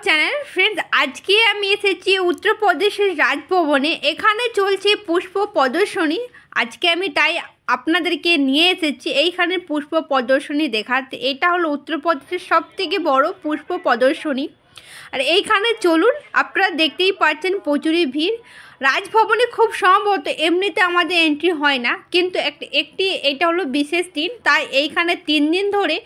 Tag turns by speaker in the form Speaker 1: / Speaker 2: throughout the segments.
Speaker 1: Channel friends, আজকে আমি এসেছি উত্তরপ্রদেশের রাজভবনে। এখানে চলছে পুষ্প প্রদর্শনী। আজকে আমি তাই আপনাদেরকে নিয়ে এসেছি এইখানে পুষ্প প্রদর্শনী দেখাতে। এটা হলো উত্তরপ্রদেশের সবথেকে বড় পুষ্প প্রদর্শনী। আর এইখানে চলুন, আপনারা দেখতেই পাচ্ছেন প্রচুরই ভিড়। রাজভবনে খুব সম্ভবত এমনিতে আমাদের এন্ট্রি হয় না, কিন্তু এটা হলো বিশেষ দিন, তাই এইখানে 3 দিন ধরে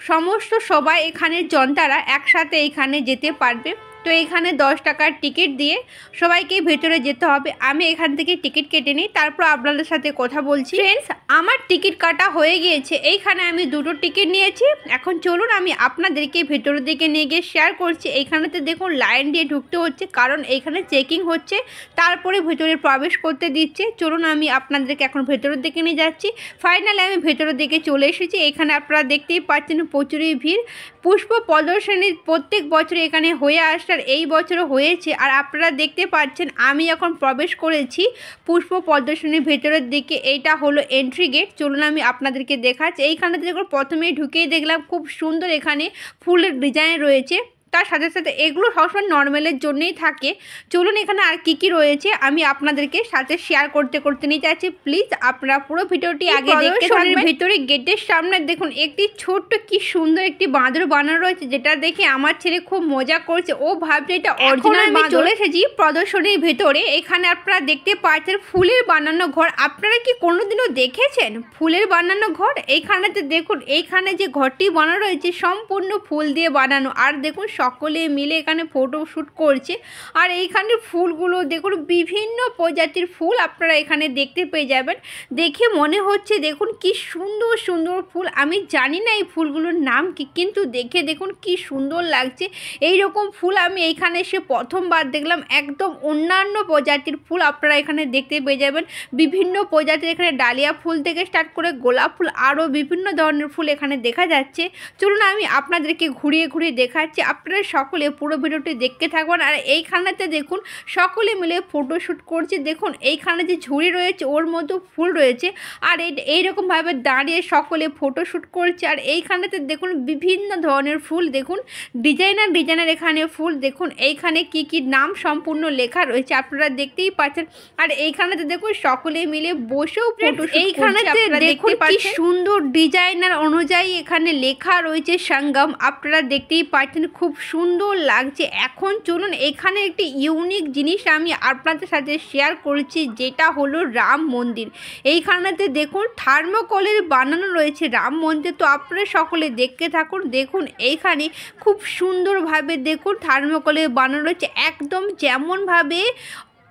Speaker 1: সমস্ত সবাই এখানের জনতারা একসাথে এইখানে যেতে পারবে। তো এইখানে 10 টাকার টিকিট দিয়ে সবাইকে ভেতরে যেতে হবে। আমি এখান থেকে টিকিট কেটে নিই, তারপর আপনাদের সাথে কথা বলছি। ফ্রেন্ডস, আমার টিকিট কাটা হয়ে গিয়েছে। এইখানে আমি 2টো টিকিট নিয়েছি। এখন চলুন আমি আপনাদেরকে ভেতরের দিকে নিয়ে গিয়ে শেয়ার করছি। এইখানেতে দেখুন লাইন দিয়ে ঢুকতে হচ্ছে, কারণ এইখানে চেকিং হচ্ছে, তারপরে ভেতরে প্রবেশ করতে দিচ্ছে। চলুন আমি আপনাদেরকে এখন ভেতরের দিকে নিয়ে যাচ্ছি। ফাইনালি আমি ভেতরের দিকে চলে এসেছি। এখানে আপনারা দেখতেই পাচ্ছেন প্রচুরই ভিড়। পুষ্প প্রদর্শনী প্রত্যেক বছর এখানে হয়ে আসে, আর এই বছরও হয়েছে। আর আপনারা দেখতে পাচ্ছেন আমি এখন প্রবেশ করেছি পুষ্প প্রদর্শনীর ভেতরের দিকে। এইটা হলো এন্ট্রি গেট। চলুন আমি আপনাদেরকে দেখাচ্ছি। এইখানে দেখুন প্রথমেই ঢুকেই দেখলাম খুব সুন্দর এখানে ফুলের ডিজাইন রয়েছে। তার সাথে সাথে এগুলো সবসময় নর্মালের জন্যই থাকে। চলুন এখানে আর কি রয়েছে আমি আপনাদেরকে সাথে শেয়ার করতে নিয়ে যাচ্ছি। প্লিজ আপনারা পুরো ভিডিওটি আগে দেখতে থাকবেন। ভিতরে গেটের সামনে দেখুন একটি ছোট্ট কি সুন্দর একটি বাঁদর বানানো রয়েছে, যেটা দেখে আমার ছেলে খুব মজা করছে। ও ভাবছে এটা অরিজিনাল। আমি চলে এসেছি প্রদর্শনীর ভেতরে। এখানে আপনারা দেখতে পাচ্ছেন ফুলের বানানো ঘর। আপনারা কি কোনোদিনও দেখেছেন ফুলের বানানো ঘর? এইখানেতে দেখুন, এইখানে যে ঘরটি বানানো রয়েছে সম্পূর্ণ ফুল দিয়ে বানানো। আর দেখুন সকলে মিলে এখানে ফটো শ্যুট করছে। আর এইখানে ফুলগুলো দেখুন বিভিন্ন প্রজাতির ফুল আপনারা এখানে দেখতে পেয়ে যাবেন। দেখে মনে হচ্ছে দেখুন কি সুন্দর সুন্দর ফুল। আমি জানি না এই ফুলগুলোর নাম কি, কিন্তু দেখে দেখুন কি সুন্দর লাগছে। এই রকম ফুল আমি এইখানে এসে প্রথমবার দেখলাম। একদম অন্যান্য প্রজাতির ফুল আপনারা এখানে দেখতে পেয়ে যাবেন। বিভিন্ন প্রজাতির এখানে ডালিয়া ফুল থেকে স্টার্ট করে গোলাপ ফুল, আরও বিভিন্ন ধরনের ফুল এখানে দেখা যাচ্ছে। চলুন আমি আপনাদেরকে ঘুরিয়ে ঘুরিয়ে দেখাচ্ছি। আপনারা সকলে পুরো ভিডিওটি দেখতে থাকবেন। আর এইখানেতে দেখুন সকলে মিলে ফটোশ্যুট করছে। দেখুন এইখানে যে ঝুড়ি রয়েছে ওর মধ্যে ফুল রয়েছে, আর এইরকমভাবে দাঁড়িয়ে সকলে ফটোশ্যুট করছে। আর এইখানেতে দেখুন বিভিন্ন ধরনের ফুল, দেখুন ডিজাইনার এখানে ফুল। দেখুন এইখানে কি নাম সম্পূর্ণ লেখা রয়েছে আপনারা দেখতেই পাচ্ছেন। আর এইখানেতে দেখুন সকলে মিলে বসেও ফটোশ্যুট। এইখানেতে দেখুন কি সুন্দর ডিজাইনার অনুযায়ী এখানে লেখা রয়েছে সঙ্গম। আপনারা দেখতেই পাচ্ছেন খুব সুন্দর লাগছে। এখন চলুন এখানে একটি ইউনিক জিনিস আমি আপনাদের সাথে শেয়ার করছি, যেটা হলো রাম মন্দির। এইখানেতে দেখুন থার্মোকলের বানানো রয়েছে রাম মন্দির। তো আপনারা সকলে দেখতে থাকুন। দেখুন এইখানে খুব সুন্দরভাবে দেখুন থার্মোকলের বানানো রয়েছে, একদম যেমনভাবে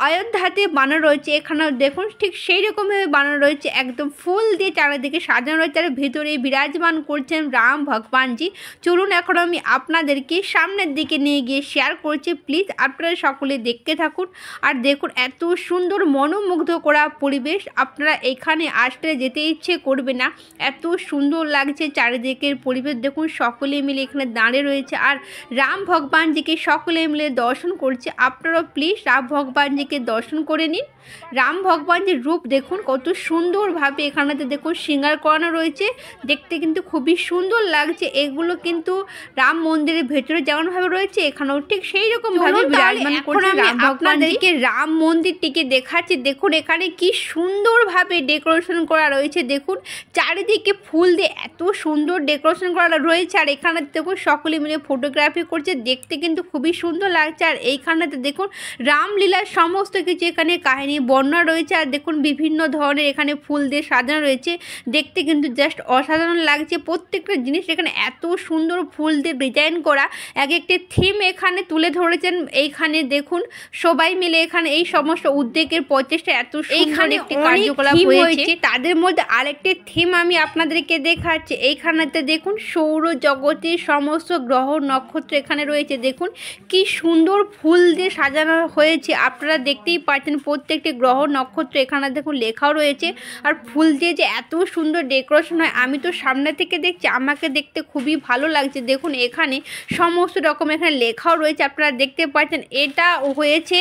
Speaker 1: অযোধ্যাতে বানানো রয়েছে এখানেও দেখুন ঠিক সেই রকমভাবে বানানো রয়েছে। একদম ফুল দিয়ে চারিদিকে সাজানো রয়েছে, আর ভেতরে বিরাজমান করছেন রাম ভগবানজি। চলুন এখন আমি আপনাদেরকে সামনের দিকে নিয়ে গিয়ে শেয়ার করছি। প্লিজ আপনারা সকলে দেখতে থাকুন। আর দেখুন এত সুন্দর মনোমুগ্ধ করা পরিবেশ, আপনারা এখানে আসলে যেতে ইচ্ছে করবে না, এত সুন্দর লাগছে চারিদিকের পরিবেশ। দেখুন সকলে মিলে এখানে দাঁড়িয়ে রয়েছে আর রাম ভগবানজিকে সকলে মিলে দর্শন করছে। আপনারাও প্লিজ রাম ভগবানজিকে দর্শন করে নিন। রাম ভগবানের রূপ দেখুন কত সুন্দরভাবে এখানেতে দেখুন শৃঙ্গার করানো রয়েছে। দেখতে কিন্তু খুবই সুন্দর লাগছে। এগুলো কিন্তু রাম মন্দিরের ভেতরে যেমনভাবে রয়েছে এখানেও ঠিক সেই রকম ভাবে বিরাজমান করছে রাম ভগবান। আপনাদেরকে রাম মন্দিরটিকে দেখাচ্ছি। দেখুন এখানে কি সুন্দরভাবে ডেকোরেশন করা রয়েছে। দেখুন চারিদিকে ফুল দিয়ে এত সুন্দর ডেকোরেশন করা রয়েছে। আর এখানে দেখুন সকলে মিলে ফটোগ্রাফি করছে, দেখতে কিন্তু খুবই সুন্দর লাগছে। আর এইখানেতে দেখুন রামলীলার সমস্ত কিছু এখানে কাহিনী বর্ণনা রয়েছে। আর দেখুন বিভিন্ন ধরনের এখানে ফুল দিয়ে সাজানো রয়েছে, দেখতে কিন্তু জাস্ট অসাধারণ লাগছে। প্রত্যেকটা জিনিস এখানে এত সুন্দর ফুল দিয়ে ডিজাইন করা, এক একটি থিম এখানে তুলে ধরেছেন। এইখানে দেখুন সবাই মিলে এখানে এই সমস্ত উদ্যোগের প্রচেষ্টা এত সুন্দর একটি কার্যকলাপ হয়েছে। তাদের মধ্যে আরেকটি থিম আমি আপনাদেরকে দেখাচ্ছি। এইখানেতে দেখুন সৌরজগতের সমস্ত গ্রহ নক্ষত্র এখানে রয়েছে। দেখুন কি সুন্দর ফুল দিয়ে সাজানো হয়েছে। আপনারা দেখতেই পাচ্ছেন প্রত্যেকটি গ্রহ নক্ষত্র এখানে দেখুন লেখাও রয়েছে। আর ফুল দিয়ে যে এত সুন্দর ডেকোরেশন হয় আমি তো সামনে থেকে দেখছি, আমাকে দেখতে খুবই ভালো লাগছে। দেখুন এখানে সমস্ত রকম এখানে লেখাও রয়েছে, আপনারা দেখতে পাচ্ছেন। এটা হয়েছে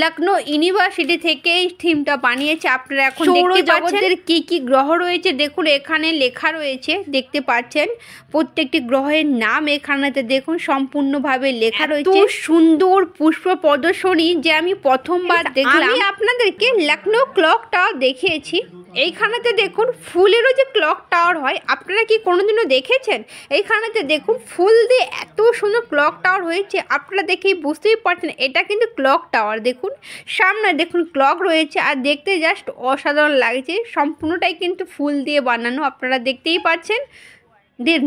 Speaker 1: লখনৌ ইউনিভার্সিটি থেকে এই থিমটা বানিয়েছে। আপনারা এখন দেখতে পাচ্ছেন কি গ্রহ রয়েছে, দেখুন এখানে লেখা রয়েছে, দেখতে পাচ্ছেন প্রত্যেকটি গ্রহের নাম এখানেতে দেখুন সম্পূর্ণভাবে লেখা রয়েছে। সুন্দর পুষ্প প্রদর্শনী যে আমি প্রথমবার দেখলাম। আমি আপনাদেরকে লখনৌ ক্লক টাওয়ার দেখিয়েছি, এইখানেতে দেখুন ফুলেরও যে ক্লক টাওয়ার হয় আপনারা কি কোনোদিনও দেখেছেন? এইখানেতে দেখুন ফুল দিয়ে এত সুন্দর ক্লক টাওয়ার হয়েছে, আপনারা দেখেই বুঝতেই পারছেন এটা কিন্তু ক্লক টাওয়ার। দেখুন সামনে দেখুন ক্লক রয়েছে আর দেখতে জাস্ট অসাধারণ লাগছে। সম্পূর্ণটাই কিন্তু ফুল দিয়ে বানানো, আপনারা দেখতেই পাচ্ছেন।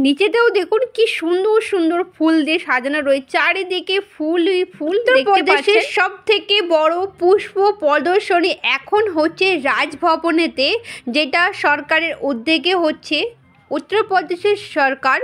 Speaker 1: নিচেতেও দেখুন কি সুন্দর সুন্দর ফুল দিয়ে সাজানো রয়েছে, চারিদিকে ফুলই ফুল। উত্তরপ্রদেশের সব থেকে বড় পুষ্প প্রদর্শনী এখন হচ্ছে রাজভবনেতে, যেটা সরকারের উদ্যোগে হচ্ছে। উত্তরপ্রদেশের সরকার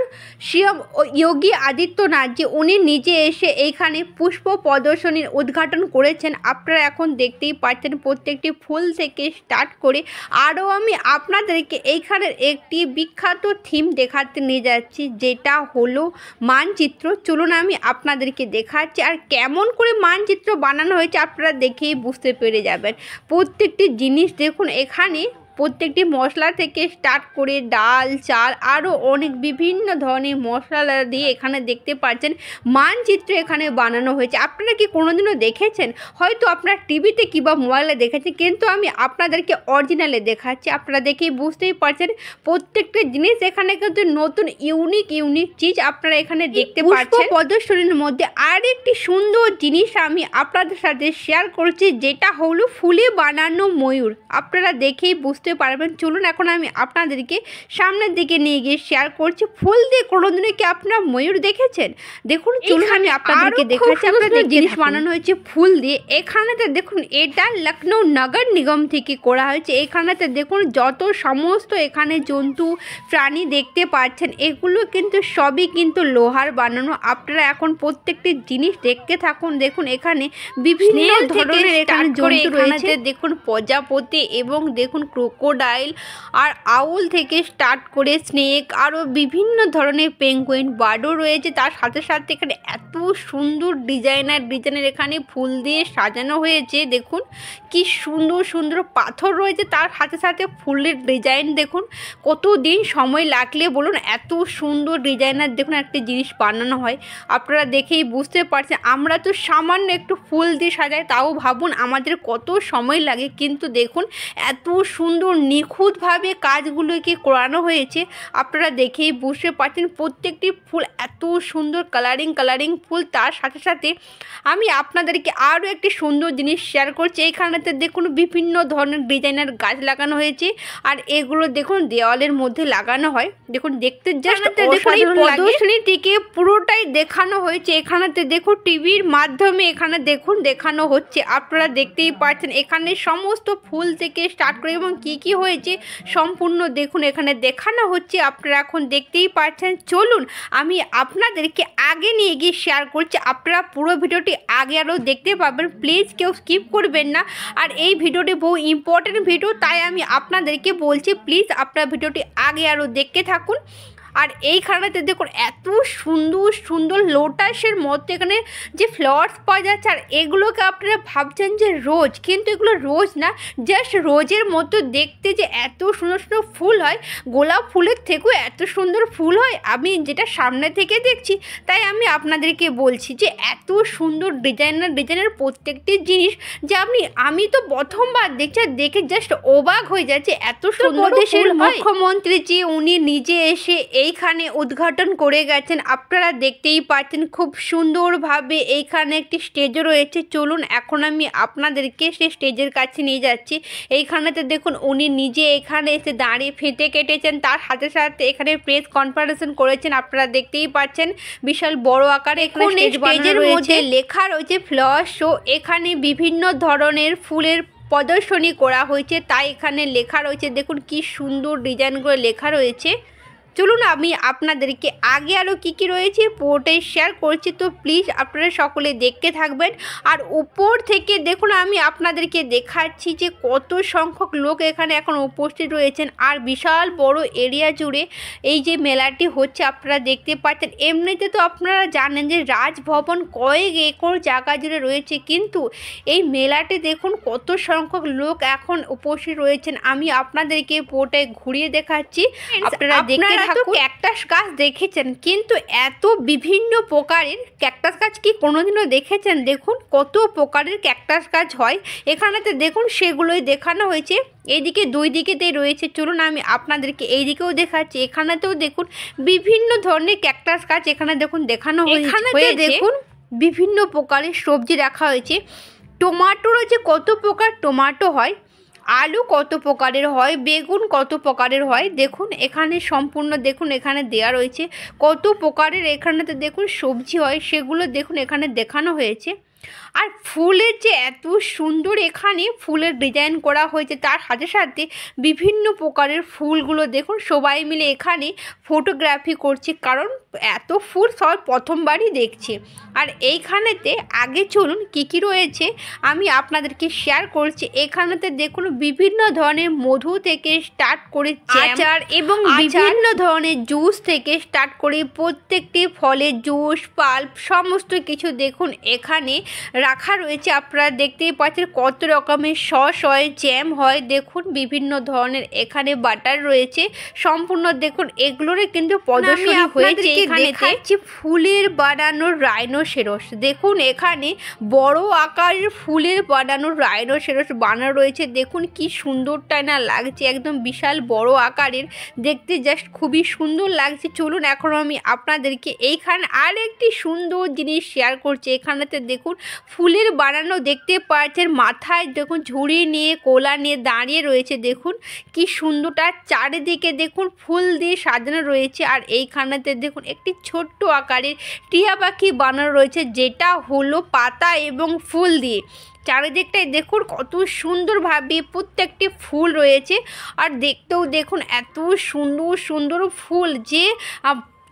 Speaker 1: সিএম যোগী আদিত্যনাথ যে উনি নিজে এসে এইখানে পুষ্প প্রদর্শনীর উদ্ঘাটন করেছেন। আপনারা এখন দেখতেই পাচ্ছেন প্রত্যেকটি ফুল থেকে স্টার্ট করে। আরও আমি আপনাদেরকে এইখানের একটি বিখ্যাত থিম দেখাতে নিয়ে যাচ্ছি, যেটা হলো মানচিত্র। চলুন আমি আপনাদেরকে দেখাচ্ছি আর কেমন করে মানচিত্র বানানো হয়েছে আপনারা দেখেই বুঝতে পেরে যাবেন। প্রত্যেকটি জিনিস দেখুন এখানে, প্রত্যেকটি মশলা থেকে স্টার্ট করে ডাল চাল আরও অনেক বিভিন্ন ধরনের মশলা দিয়ে এখানে দেখতে পাচ্ছেন মানচিত্র এখানে বানানো হয়েছে। আপনারা কি কোনোদিনও দেখেছেন? হয়তো আপনারা টিভিতে কিংবা মোবাইলে দেখেছেন, কিন্তু আমি আপনাদেরকে অরিজিনালে দেখাচ্ছি। আপনারা দেখেই বুঝতেই পারছেন প্রত্যেকটা জিনিস এখানে কিন্তু নতুন ইউনিক চিজ আপনারা এখানে দেখতে পাচ্ছেন। প্রদর্শনীর মধ্যে আর একটি সুন্দর জিনিস আমি আপনাদের সাথে শেয়ার করছি, যেটা হলো ফুলে বানানো ময়ূর। আপনারা দেখেই বুঝতে পারবেন। চলুন এখন আমি আপনাদেরকে সামনের দিকে নিয়ে গিয়ে শেয়ার করছি। ফুল দিয়ে কোনোদিনও কি আপনারা ময়ূর দেখেছেন? দেখুন চলুন আমি আপনাদেরকে দেখাচ্ছি। আপনাদের জিনিস বানানো হয়েছে ফুল দিয়ে। এখানেতে দেখুন এটা লখনৌ নগর নিগম থেকে করা হয়েছে। এখানেতে দেখুন যত সমস্ত এখানে জন্তু প্রাণী দেখতে পাচ্ছেন এগুলো কিন্তু সবই কিন্তু লোহার বানানো। আপনারা এখন প্রত্যেকটি জিনিস দেখতে থাকুন। দেখুন এখানে বিভিন্ন ধরনের এখানে জন্তু রয়েছে। দেখুন প্রজাপতি এবং দেখুন ক্রোকোডাইল আর আউল থেকে স্টার্ট করে স্নেক, আরও বিভিন্ন ধরনের পেঙ্গুইন বার্ডও রয়েছে। তার সাথে সাথে এখানে এত সুন্দর ডিজাইনের এখানে ফুল দিয়ে সাজানো হয়েছে। দেখুন কি সুন্দর সুন্দর পাথর রয়েছে, তার সাথে সাথে ফুলের ডিজাইন দেখুন কতদিন সময় লাগলে বলুন এত সুন্দর ডিজাইনার দেখুন একটা জিনিস বানানো হয়। আপনারা দেখেই বুঝতে পারছেন। আমরা তো সামান্য একটু ফুল দিয়ে সাজাই, তাও ভাবুন আমাদের কত সময় লাগে, কিন্তু দেখুন এত সুন্দর নিখুঁতভাবে কাজগুলোকে করানো হয়েছে। আপনারা দেখেই বুঝতে পারছেন প্রত্যেকটি ফুল এত সুন্দর কালারিং ফুল। তার সাথে সাথে আমি আপনাদেরকে আরও একটি সুন্দর জিনিস শেয়ার করছি। এইখানেতে দেখুন বিভিন্ন ধরনের ডিজাইনের গাছ লাগানো হয়েছে, আর এগুলো দেখুন দেওয়ালের মধ্যে লাগানো হয়। দেখুন দেখতে জাস্ট দেখুন এই প্রদর্শনীটিকে পুরোটাই দেখানো হয়েছে। এখানেতে দেখুন টিভির মাধ্যমে এখানে দেখুন দেখানো হচ্ছে। আপনারা দেখতেই পাচ্ছেন এখানে সমস্ত ফুল থেকে স্টার্ট করে এবং কি হয়েছে সম্পূর্ণ দেখুন এখানে দেখানো হচ্ছে। আপনারা এখন দেখতেই পাচ্ছেন। চলুন আমি আপনাদেরকে আগে নিয়ে গিয়ে শেয়ার করছি। আপনারা পুরো ভিডিওটি আগে আরও দেখতে পাবেন, প্লিজ কেউ স্কিপ করবেন না। আর এই ভিডিওটি বহু ইম্পর্টেন্ট ভিডিও, তাই আমি আপনাদেরকে বলছি প্লিজ আপনারা ভিডিওটি আগে আরও দেখতে থাকুন। আর এইখানেতে দেখুন এত সুন্দর সুন্দর লোটাসের মধ্যে এখানে যে ফ্লাওয়ার্স পাওয়া যাচ্ছে, আর এগুলোকে আপনারা ভাবছেন যে রোজ, কিন্তু এগুলো রোজ না, জাস্ট রোজের মতো দেখতে যে এত সুন্দর সুন্দর ফুল হয়। গোলাপ ফুলের থেকেও এত সুন্দর ফুল হয় আমি যেটা সামনে থেকে দেখছি, তাই আমি আপনাদেরকে বলছি যে এত সুন্দর ডিজাইনের প্রত্যেকটি জিনিস যে আমি তো প্রথমবার দেখছি, দেখে জাস্ট অবাক হয়ে যাচ্ছে। এত সুন্দর দেশের মুখ্যমন্ত্রী যে উনি নিজে এসে এইখানে উদ্ঘাটন করে গেছেন। আপনারা দেখতেই পাচ্ছেন খুব সুন্দরভাবে এইখানে একটি স্টেজও রয়েছে। চলুন এখন আমি আপনাদেরকে সেই স্টেজের কাছে নিয়ে যাচ্ছি। এইখানেতে দেখুন উনি নিজে এখানে এসে দাঁড়িয়ে ফেটে কেটেছেন, তার সাথে সাথে এখানে প্রেস কনফারেন্স করেছেন। আপনারা দেখতেই পাচ্ছেন বিশাল বড় আকারে এখানে স্টেজের মধ্যে লেখা রয়েছে ফ্লাওয়ার শো। এখানে বিভিন্ন ধরনের ফুলের প্রদর্শনী করা হয়েছে, তাই এখানে লেখা রয়েছে। দেখুন কি সুন্দর ডিজাইন করে লেখা রয়েছে। চলুন আমি আপনাদেরকে আগে আরও কী রয়েছে পুরোটাই শেয়ার করছি, তো প্লিজ আপনারা সকলে দেখতে থাকবেন। আর উপর থেকে দেখুন আমি আপনাদেরকে দেখাচ্ছি যে কত সংখ্যক লোক এখানে এখন উপস্থিত রয়েছেন, আর বিশাল বড় এরিয়া জুড়ে এই যে মেলাটি হচ্ছে আপনারা দেখতে পাচ্ছেন। এমনিতে তো আপনারা জানেন যে রাজভবন কয়েক একর জায়গা জুড়ে রয়েছে, কিন্তু এই মেলাটি দেখুন কত সংখ্যক লোক এখন উপস্থিত রয়েছেন। আমি আপনাদেরকে পুরোটাই ঘুরিয়ে দেখাচ্ছি, আপনারা দেখতে থাকুন। ক্যাকটাস গাছ দেখেছেন, কিন্তু এত বিভিন্ন প্রকারের ক্যাকটাস গাছ কি কোনোদিনও দেখেছেন? দেখুন কত প্রকারের ক্যাকটাস গাছ হয় এখানেতে, দেখুন সেগুলোই দেখানো হয়েছে। এইদিকে দুই দিকেতেই রয়েছে, চলুন আমি আপনাদেরকে এইদিকেও দেখাচ্ছি। এখানেতেও দেখুন বিভিন্ন ধরনের ক্যাকটাস গাছ এখানে দেখুন দেখানো হয়েছে। দেখুন বিভিন্ন প্রকারের সবজি রাখা হয়েছে। টমাটো রয়েছে, কত প্রকার টমাটো হয়, আলু কত প্রকারের হয়, বেগুন কত প্রকারের হয়, দেখুন এখানে সম্পূর্ণ দেখুন এখানে দেয়া রয়েছে কত প্রকারের এখানেতে দেখুন সবজি হয়, সেগুলো দেখুন এখানে দেখানো হয়েছে। আর ফুলের যে এত সুন্দর এখানে ফুলের ডিজাইন করা হয়েছে, তার সাথে সাথে বিভিন্ন প্রকারের ফুলগুলো দেখুন সবাই মিলে এখানে ফটোগ্রাফি করছে, কারণ এত ফুল সবাই প্রথমবারই দেখছে। আর এইখানেতে আগে চলুন কী রয়েছে আমি আপনাদেরকে শেয়ার করছি। এখানেতে দেখুন বিভিন্ন ধরনের মধু থেকে স্টার্ট করে আচার এবং বিভিন্ন ধরনের জুস থেকে স্টার্ট করে প্রত্যেকটি ফলের জুস, পাল্প সমস্ত কিছু দেখুন এখানে রাখা রয়েছে। আপনারা দেখতেই পাচ্ছেন কত রকমের সস হয়, জ্যাম হয়, দেখুন বিভিন্ন ধরনের এখানে বাটার রয়েছে সম্পূর্ণ। দেখুন এগুলোরই কিন্তু প্রদর্শনী হয়েছে। এখানে দেখাচ্ছি ফুলের বানানো রাইনোসেরস, দেখুন এখানে বড় আকারের ফুলের বানানো রাইনোসেরস বানানো রয়েছে। দেখুন কি সুন্দরটা না লাগছে, একদম বিশাল বড় আকারের, দেখতে জাস্ট খুবই সুন্দর লাগছে। চলুন এখন আমি আপনাদেরকে এইখানে আর একটি সুন্দর জিনিস শেয়ার করছি। এখানেতে দেখুন ফুলের বানানো দেখতে পাচ্ছেন, মাথায় দেখুন ঝুড়ি নিয়ে কোলা নিয়ে দাঁড়িয়ে রয়েছে, দেখুন কি সুন্দরটা, চারিদিকে দেখুন ফুল দিয়ে সাজানো রয়েছে। আর এইখানেতে দেখুন একটি ছোট্ট আকারের টিয়া পাখি বানানো রয়েছে, যেটা হলো পাতা এবং ফুল দিয়ে। চারিদিকটাই দেখুন কত সুন্দরভাবে প্রত্যেকটি ফুল রয়েছে, আর দেখতেও দেখুন এত সুন্দর সুন্দর ফুল যে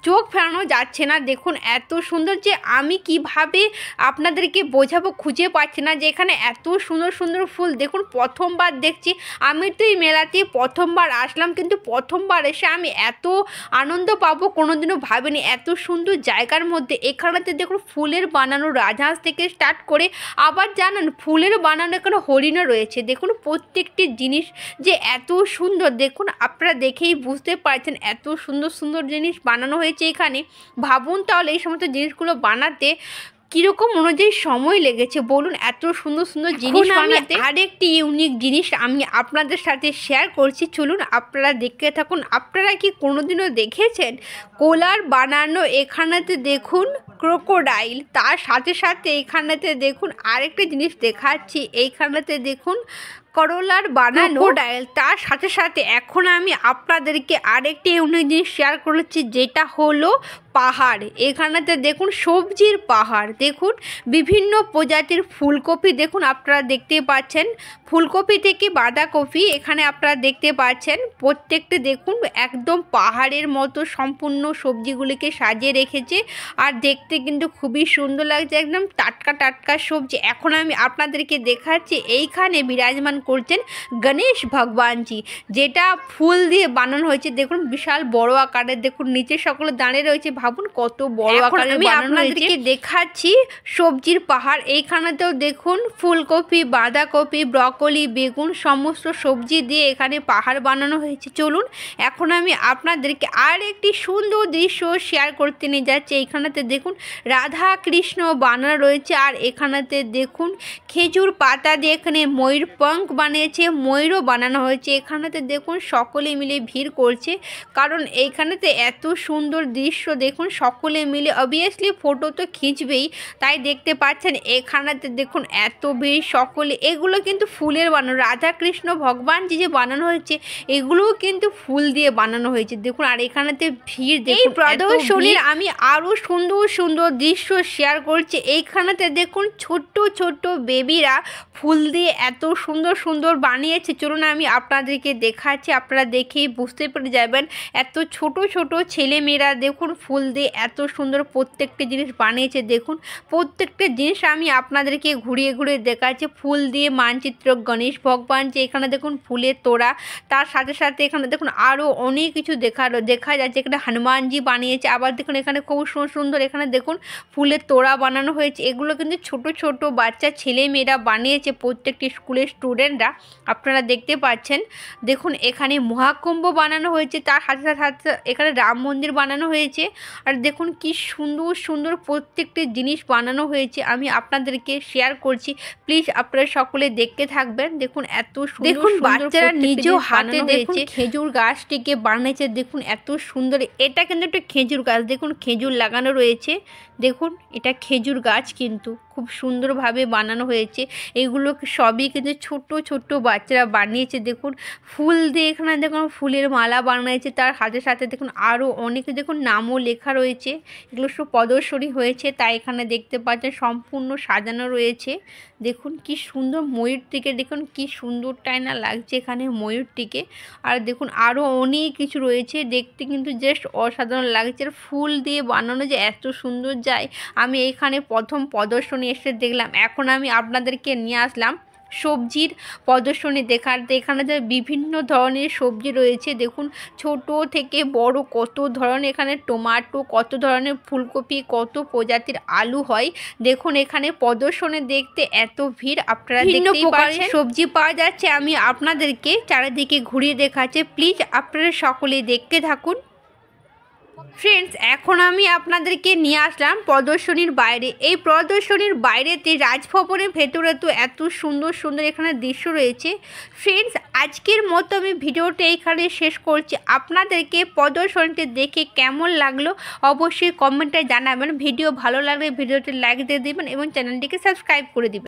Speaker 1: চোখ ফেরানো যাচ্ছে না। দেখুন এত সুন্দর যে আমি কিভাবে আপনাদেরকে বোঝাবো খুঁজে পাচ্ছি না, যে এখানে এত সুন্দর সুন্দর ফুল দেখুন প্রথমবার দেখছি। আমি তো এই মেলাতে প্রথমবার আসলাম, কিন্তু প্রথমবার এসে আমি এত আনন্দ পাবো কোনোদিনও ভাবিনি। এত সুন্দর জায়গার মধ্যে এখানেতে দেখুন ফুলের বানানো রাজহাঁস থেকে স্টার্ট করে, আবার জানেন ফুলের বানানো এখানে হরিণও রয়েছে। দেখুন প্রত্যেকটি জিনিস যে এত সুন্দর, দেখুন আপনারা দেখেই বুঝতে পারছেন এত সুন্দর সুন্দর জিনিস বানানো হয়েছে এখানে। ভাবুন তাহলে এই সমস্ত জিনিসগুলো বানাতে কীরকম অনুযায়ী সময় লেগেছে বলুন, এত সুন্দর সুন্দর জিনিস বানাতে। আরেকটি ইউনিক জিনিস আমি আপনাদের সাথে শেয়ার করছি, চলুন আপনারা দেখতে থাকুন। আপনারা কি কোনোদিনও দেখেছেন কোলার বানানো এখানেতে দেখুন ক্রোকোডাইল, তার সাথে সাথে এখানেতে দেখুন আরেকটা জিনিস দেখাচ্ছি, এইখানেতে দেখুন করলার বানানো ক্রোকোডাইল, তার সাথে সাথে এখন আমি আপনাদেরকে আরেকটি ইউনিক জিনিস শেয়ার করেছি, যেটা হলো পাহাড়। এখানেতে দেখুন সবজির পাহাড়, দেখুন বিভিন্ন প্রজাতির ফুলকপি দেখুন আপনারা দেখতে পাচ্ছেন, ফুলকপি থেকে বাঁধাকপি এখানে আপনারা দেখতে পাচ্ছেন। প্রত্যেকটা দেখুন একদম পাহাড়ের মতো সম্পূর্ণ সবজিগুলিকে সাজিয়ে রেখেছে, আর দেখতে কিন্তু খুবই সুন্দর লাগছে, একদম টাটকা টাটকা সবজি। এখন আমি আপনাদেরকে দেখাচ্ছি এইখানে বিরাজমান করছেন গণেশ ভগবানজি, যেটা ফুল দিয়ে বানানো হয়েছে। দেখুন বিশাল বড় আকারের, দেখুন নিচে সকলে দাঁড়িয়ে রয়েছে, ভাবুন কত বড় আকারের আমি আপনাদেরকে দেখাচ্ছি সবজির পাহাড়। এইখানেতেও দেখুন ফুলকপি, বাঁধাকপি, ব্রকলি, বেগুন সমস্ত সবজি দিয়ে এখানে পাহাড় বানানো হয়েছে। চলুন এখন আমি আপনাদেরকে আর একটি সুন্দর দৃশ্য শেয়ার করতে নিয়ে যাচ্ছি। এইখানেতে দেখুন রাধা কৃষ্ণ বানানো রয়েছে, আর এখানেতে দেখুন খেজুর পাতা দিয়ে এখানে ময়ূর পঙ্খ বানিয়েছে, ময়ূরও বানানো হয়েছে। এখানেতে দেখুন সকলে মিলে ভিড় করছে, কারণ এইখানেতে এত সুন্দর দৃশ্য দেখুন সকলে মিলে অবভিয়াসলি ফটো তো খিঁচবেই, তাই দেখতে পাচ্ছেন এখানেতে দেখুন এত ভিড় সকলে। এগুলো কিন্তু ফুলের বানানো, রাধা কৃষ্ণ ভগবানজি যে বানানো হয়েছে এগুলোও কিন্তু ফুল দিয়ে বানানো হয়েছে দেখুন। আর এখানেতে ভিড় দেখুন। প্রদর্শনীর আমি আরও সুন্দর সুন্দর দৃশ্য শেয়ার করছি। এইখানেতে দেখুন ছোট্ট ছোট্ট বেবিরা ফুল দিয়ে এত সুন্দর সুন্দর বানিয়েছে, চলুন আমি আপনাদেরকে দেখাচ্ছি, আপনারা দেখেই বুঝতে পেরে যাবেন। এত ছোট ছোট ছেলে মেয়েরা দেখুন ফুল দিয়ে এত সুন্দর প্রত্যেকটা জিনিস বানিয়েছে। দেখুন প্রত্যেকটা জিনিস আমি আপনাদেরকে ঘুরিয়ে ঘুরিয়ে দেখাচ্ছি। ফুল দিয়ে মানচিত্র, গণেশ ভগবান, যে এখানে দেখুন ফুলের তোড়া, তার সাথে সাথে এখানে দেখুন আরও অনেক কিছু দেখা যাচ্ছে। এখানে হনুমানজি বানিয়েছে, আবার দেখুন এখানে খুব সুন্দর এখানে দেখুন ফুলের তোড়া বানানো হয়েছে। এগুলো কিন্তু ছোট ছোট বাচ্চা ছেলে মেয়েরা বানিয়েছে, প্রত্যেকটি স্কুলের স্টুডেন্টরা, আপনারা দেখতে পাচ্ছেন। দেখুন এখানে মহাকুম্ভ বানানো হয়েছে, তার সাথে সাথে এখানে রাম মন্দির বানানো হয়েছে। আর দেখুন কি সুন্দর সুন্দর প্রত্যেকটি জিনিস বানানো হয়েছে, আমি আপনাদেরকে শেয়ার করছি, প্লিজ আপনারা সকলে দেখতে থাকবেন। দেখুন এত সুন্দর, দেখুন বাচ্চারা নিজেও হাতে দেখুন খেজুর গাছটিকে বানিয়েছে। দেখুন এত সুন্দর, এটা কিন্তু একটা খেজুর গাছ, দেখুন খেজুর লাগানো রয়েছে। দেখুন এটা খেজুর গাছ কিন্তু খুব সুন্দরভাবে বানানো হয়েছে। এগুলো সবই কিন্তু ছোট ছোট বাচ্চারা বানিয়েছে। দেখুন ফুল দিয়ে এখানে দেখুন ফুলের মালা বানিয়েছে, তার সাথে সাথে দেখুন আরও অনেকে দেখুন নামও লেখা রয়েছে। এগুলো সব প্রদর্শনী হয়েছে, তাই এখানে দেখতে পাচ্ছেন সম্পূর্ণ সাজানো রয়েছে। দেখুন কি সুন্দর ময়ূরটিকে, দেখুন কি সুন্দরটাই না লাগছে এখানে ময়ূরটিকে। আর দেখুন আরও অনেক কিছু রয়েছে, দেখতে কিন্তু জাস্ট অসাধারণ লাগছে। আর ফুল দিয়ে বানানো যে এত সুন্দর যায়, আমি এইখানে প্রথম প্রদর্শনী এসে দেখলাম। এখন আমি আপনাদেরকে নিয়ে আসলাম সবজির প্রদর্শনী দেখাতে। এখানে যে বিভিন্ন ধরনের সবজি রয়েছে, দেখুন ছোট থেকে বড় কত ধরনের, এখানে টমেটো, কত ধরনের ফুলকপি, কত প্রজাতির আলু হয়। দেখুন এখানে প্রদর্শনী দেখতে এত ভিড়, আপনারা দেখতেই পাচ্ছেন। সবজি পাওয়া যাচ্ছে, আমি আপনাদেরকে চারিদিকে ঘুরিয়ে দেখাচ্ছি, প্লিজ আপনারা সকলে দেখতে থাকুন। ফ্রেন্ডস, এখন আমি আপনাদেরকে নিয়ে আসলাম প্রদর্শনীর বাইরে। এই প্রদর্শনীর বাইরেতে রাজভবনের ভেতরে তো এত সুন্দর সুন্দর এখানে দৃশ্য রয়েছে। ফ্রেন্ডস, আজকের মতো আমি ভিডিওটা এখানে শেষ করছি। আপনাদেরকে প্রদর্শনীটি দেখে কেমন লাগলো অবশ্যই কমেন্টে জানাবেন। ভিডিও ভালো লাগলে ভিডিওটি লাইক দিয়ে দেবেন এবং চ্যানেলটিকে সাবস্ক্রাইব করে দিবেন।